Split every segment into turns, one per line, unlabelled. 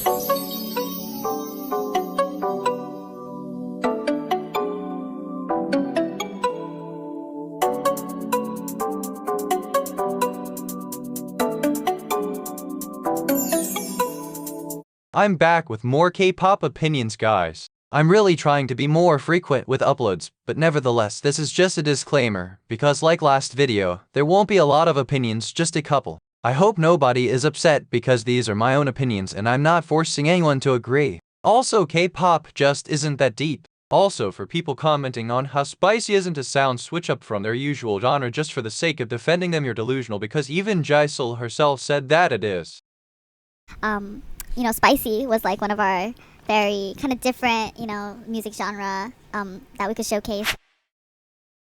I'm back with more K-pop opinions, guys. I'm really trying to be more frequent with uploads, but nevertheless this is just a disclaimer, because like last video, there won't be a lot of opinions, just a couple. I hope nobody is upset because these are my own opinions and I'm not forcing anyone to agree. Also, K-pop just isn't that deep. Also, for people commenting on how spicy isn't a sound switch up from their usual genre just for the sake of defending them, you're delusional, because even Jisoo herself said that it is.
Spicy was like one of our very kind of different, music genre that we could showcase.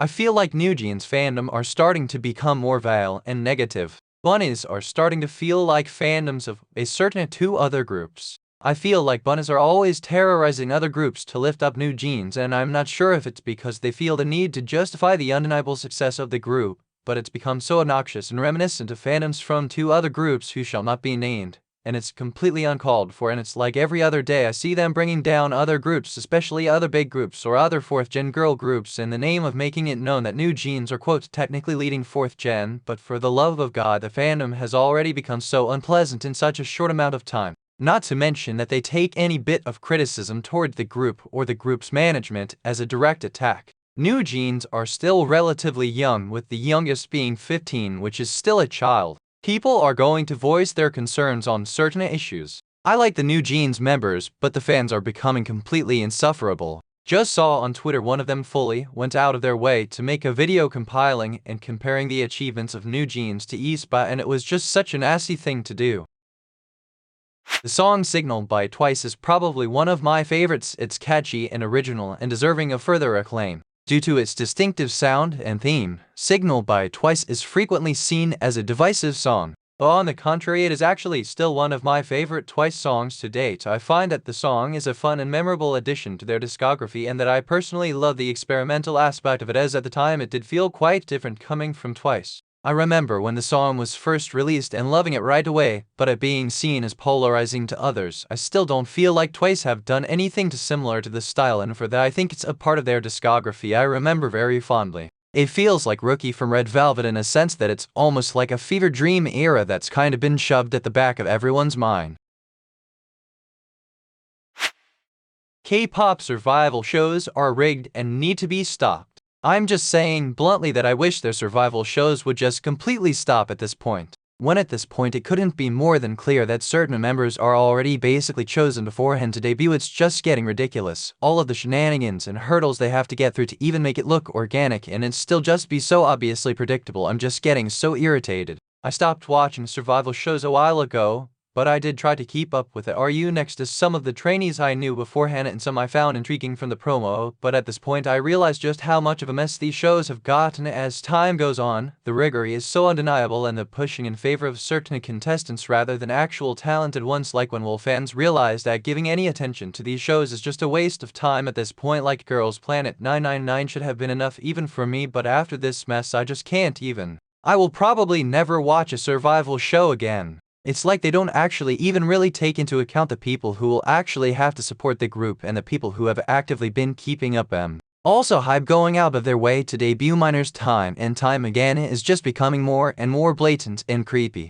I feel like NewJeans fandom are starting to become more vile and negative. Bunnies are starting to feel like fandoms of a certain two other groups. I feel like bunnies are always terrorizing other groups to lift up NewJeans, and I'm not sure if it's because they feel the need to justify the undeniable success of the group, but it's become so obnoxious and reminiscent of fandoms from two other groups who shall not be named. And it's completely uncalled for, and it's like every other day I see them bringing down other groups, especially other big groups or other 4th gen girl groups, in the name of making it known that NewJeans are quote technically leading 4th gen, but for the love of God, the fandom has already become so unpleasant in such a short amount of time. Not to mention that they take any bit of criticism toward the group or the group's management as a direct attack. NewJeans are still relatively young, with the youngest being 15, which is still a child. People are going to voice their concerns on certain issues. I like the NewJeans members, but the fans are becoming completely insufferable. Just saw on Twitter one of them fully went out of their way to make a video compiling and comparing the achievements of NewJeans to aespa, and it was just such an assy thing to do. The song Signal by Twice is probably one of my favorites. It's catchy and original and deserving of further acclaim. Due to its distinctive sound and theme, Signal by Twice is frequently seen as a divisive song. But on the contrary, it is actually still one of my favorite Twice songs to date. I find that the song is a fun and memorable addition to their discography, and that I personally love the experimental aspect of it, as at the time it did feel quite different coming from Twice. I remember when the song was first released and loving it right away, but it being seen as polarizing to others. I still don't feel like Twice have done anything similar to this style, and for that I think it's a part of their discography I remember very fondly. It feels like Rookie from Red Velvet in a sense that it's almost like a fever dream era that's kind of been shoved at the back of everyone's mind. K-pop survival shows are rigged and need to be stopped. I'm just saying bluntly that I wish their survival shows would just completely stop at this point. When at this point it couldn't be more than clear that certain members are already basically chosen beforehand to debut. It's just getting ridiculous. All of the shenanigans and hurdles they have to get through to even make it look organic, and it still just be so obviously predictable. I'm just getting so irritated. I stopped watching survival shows a while ago, but I did try to keep up with it. Next to some of the trainees I knew beforehand, and some I found intriguing from the promo, but at this point I realized just how much of a mess these shows have gotten as time goes on. The riggery is so undeniable, and the pushing in favor of certain contestants rather than actual talented ones, like when will fans realize that giving any attention to these shows is just a waste of time at this point. Like Girls Planet 999 should have been enough even for me, but after this mess I just can't even. I will probably never watch a survival show again. It's like they don't actually even really take into account the people who will actually have to support the group and the people who have actively been keeping up them. Also, hype going out of their way to debut minors time and time again is just becoming more and more blatant and creepy.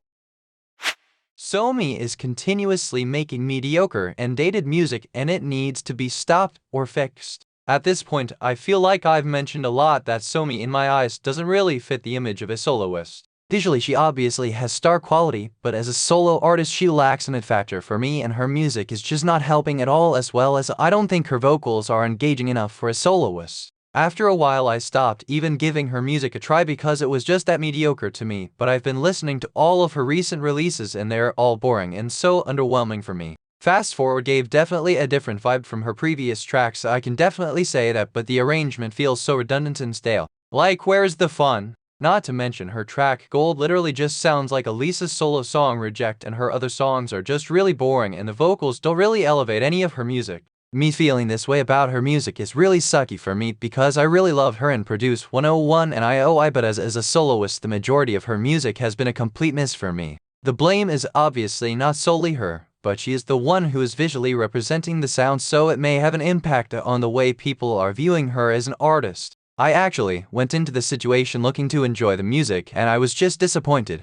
Somi is continuously making mediocre and dated music, and it needs to be stopped or fixed. At this point, I feel like I've mentioned a lot that Somi in my eyes doesn't really fit the image of a soloist. Visually, she obviously has star quality, but as a solo artist she lacks an it factor for me, and her music is just not helping at all, as well as I don't think her vocals are engaging enough for a soloist. After a while I stopped even giving her music a try because it was just that mediocre to me, but I've been listening to all of her recent releases and they're all boring and so underwhelming for me. Fast Forward gave definitely a different vibe from her previous tracks, I can definitely say that, but the arrangement feels so redundant and stale. Like, where's the fun? Not to mention her track Gold literally just sounds like a Lisa's solo song Reject, and her other songs are just really boring and the vocals don't really elevate any of her music. Me feeling this way about her music is really sucky for me because I really love her and produce 101 and IOI, but as a soloist the majority of her music has been a complete miss for me. The blame is obviously not solely her, but she is the one who is visually representing the sound, so it may have an impact on the way people are viewing her as an artist. I actually went into the situation looking to enjoy the music, and I was just disappointed.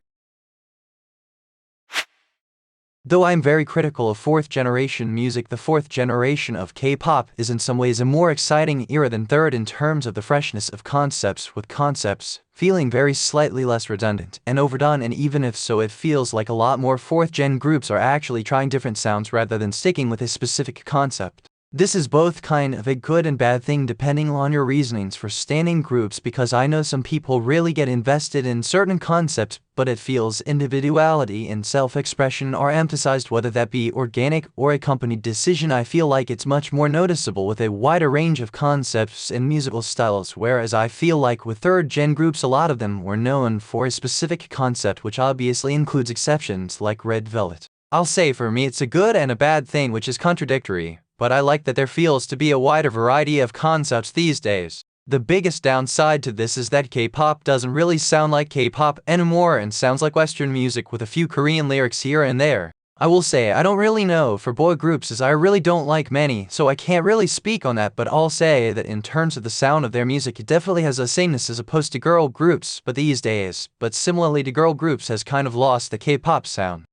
Though I'm very critical of fourth-generation music, the fourth generation of K-pop is in some ways a more exciting era than third in terms of the freshness of concepts, with concepts feeling very slightly less redundant and overdone, and even if so, it feels like a lot more fourth-gen groups are actually trying different sounds rather than sticking with a specific concept. This is both kind of a good and bad thing depending on your reasonings for standing groups, because I know some people really get invested in certain concepts, but it feels individuality and self-expression are emphasized, whether that be organic or accompanied decision. I feel like it's much more noticeable with a wider range of concepts and musical styles, whereas I feel like with third-gen groups a lot of them were known for a specific concept, which obviously includes exceptions like Red Velvet. I'll say for me it's a good and a bad thing, which is contradictory, but I like that there feels to be a wider variety of concepts these days. The biggest downside to this is that K-pop doesn't really sound like K-pop anymore and sounds like Western music with a few Korean lyrics here and there. I will say I don't really know for boy groups, as I really don't like many, so I can't really speak on that, but I'll say that in terms of the sound of their music, it definitely has a sameness as opposed to girl groups, but these days, but similarly to girl groups, has kind of lost the K-pop sound.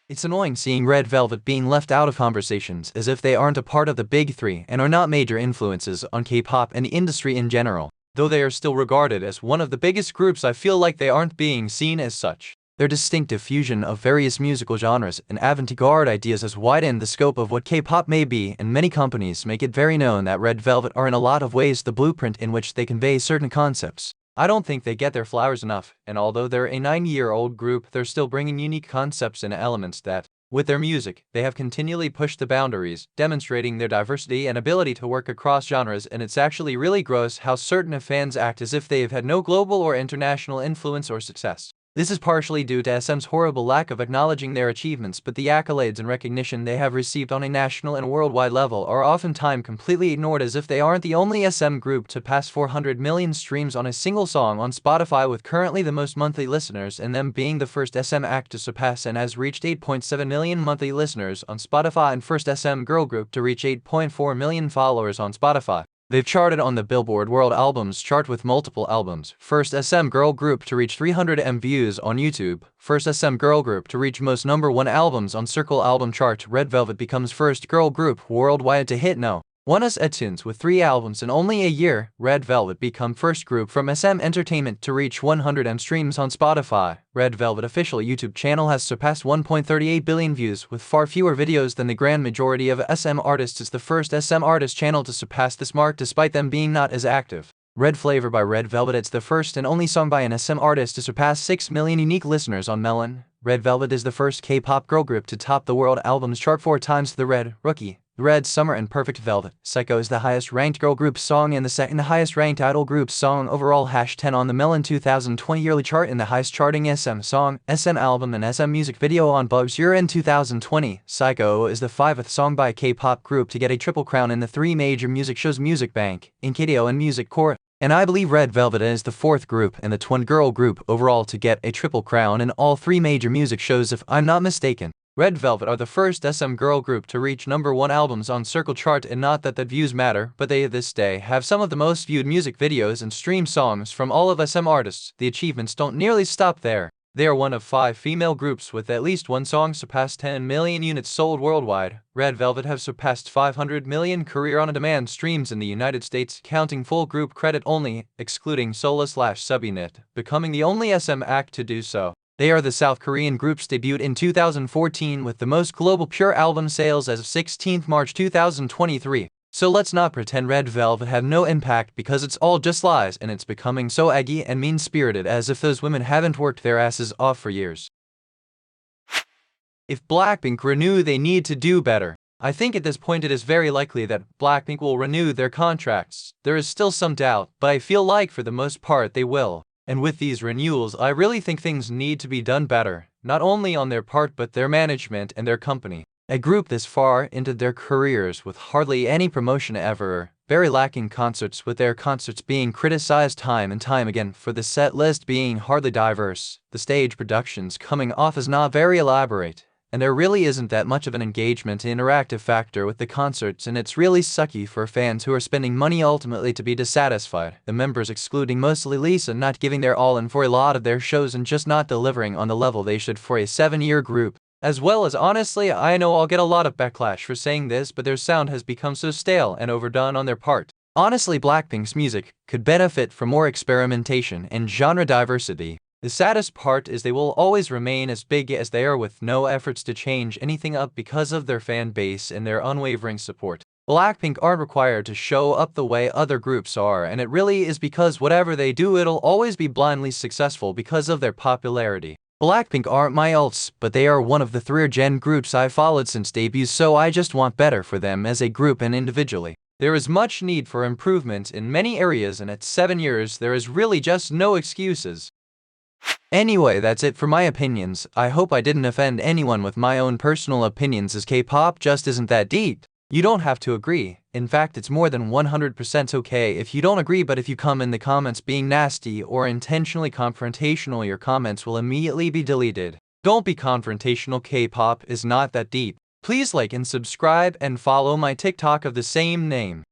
It's annoying seeing Red Velvet being left out of conversations, as if they aren't a part of the big three and are not major influences on K-pop and the industry in general. Though they are still regarded as one of the biggest groups, I feel like they aren't being seen as such. Their distinctive fusion of various musical genres and avant-garde ideas has widened the scope of what K-pop may be, and many companies make it very known that Red Velvet are in a lot of ways the blueprint in which they convey certain concepts. I don't think they get their flowers enough, and although they're a 9-year-old group, they're still bringing unique concepts and elements that, with their music, they have continually pushed the boundaries, demonstrating their diversity and ability to work across genres, and it's actually really gross how certain fans act as if they've had no global or international influence or success. This is partially due to SM's horrible lack of acknowledging their achievements, but the accolades and recognition they have received on a national and worldwide level are oftentimes completely ignored, as if they aren't the only SM group to pass 400 million streams on a single song on Spotify, with currently the most monthly listeners, and them being the first SM act to surpass and has reached 8.7 million monthly listeners on Spotify, and first SM girl group to reach 8.4 million followers on Spotify. They've charted on the Billboard World Albums chart with multiple albums, first SM girl group to reach 300 million views on YouTube, first SM girl group to reach most #1 albums on Circle album chart. Red Velvet becomes first girl group worldwide to hit no. 1 iTunes with 3 albums in only a year. Red Velvet become first group from SM Entertainment to reach 100 million streams on Spotify. Red Velvet official YouTube channel has surpassed 1.38 billion views with far fewer videos than the grand majority of SM artists. It's the first SM artist channel to surpass this mark despite them being not as active. Red Flavor by Red Velvet. It's the first and only song by an SM artist to surpass 6 million unique listeners on Melon. Red Velvet is the first K-pop girl group to top the World Albums chart 4 times. The Red Rookie, Red Summer, and Perfect Velvet. Psycho is the highest ranked girl group song and the second highest ranked idol group song overall. #10 on the Melon 2020 yearly chart, and the highest charting SM song, SM album, and SM music video on Bug's Year in 2020. Psycho is the 5th song by a K-pop group to get a triple crown in the 3 major music shows Music Bank, KPOP, and Music Core. And I believe Red Velvet is the 4th group and the twin girl group overall to get a triple crown in all 3 major music shows, if I'm not mistaken. Red Velvet are the first SM girl group to reach #1 albums on Circle chart, and not that views matter, but they this day have some of the most viewed music videos and stream songs from all of SM artists. The achievements don't nearly stop there. They are one of 5 female groups with at least one song surpass 10 million units sold worldwide. Red Velvet have surpassed 500 million career on-demand streams in the United States, counting full group credit only, excluding solo/subunit, becoming the only SM act to do so. They are the South Korean group's debuted in 2014 with the most global pure album sales as of 16 March 2023. So let's not pretend Red Velvet have no impact, because it's all just lies, and it's becoming so aggy and mean-spirited as if those women haven't worked their asses off for years. If Blackpink renew, they need to do better. I think at this point it is very likely that Blackpink will renew their contracts. There is still some doubt, but I feel like for the most part they will. And with these renewals, I really think things need to be done better, not only on their part but their management and their company. A group this far into their careers with hardly any promotion ever, very lacking concerts, with their concerts being criticized time and time again for the set list being hardly diverse, the stage productions coming off as not very elaborate, and there really isn't that much of an engagement interactive factor with the concerts, and it's really sucky for fans who are spending money ultimately to be dissatisfied. The members, excluding mostly Lisa, not giving their all in for a lot of their shows and just not delivering on the level they should for a 7-year group. As well as, honestly, I know I'll get a lot of backlash for saying this, but their sound has become so stale and overdone on their part. Honestly, Blackpink's music could benefit from more experimentation and genre diversity. The saddest part is they will always remain as big as they are with no efforts to change anything up because of their fan base and their unwavering support. Blackpink aren't required to show up the way other groups are, and it really is because whatever they do, it'll always be blindly successful because of their popularity. Blackpink aren't my ults, but they are one of the 3rd-gen groups I've followed since debut, so I just want better for them as a group and individually. There is much need for improvement in many areas, and at 7 years, there is really just no excuses. Anyway, that's it for my opinions. I hope I didn't offend anyone with my own personal opinions, as K-pop just isn't that deep. You don't have to agree. In fact, it's more than 100% okay if you don't agree, but if you come in the comments being nasty or intentionally confrontational, your comments will immediately be deleted. Don't be confrontational. K-pop is not that deep. Please like and subscribe and follow my TikTok of the same name.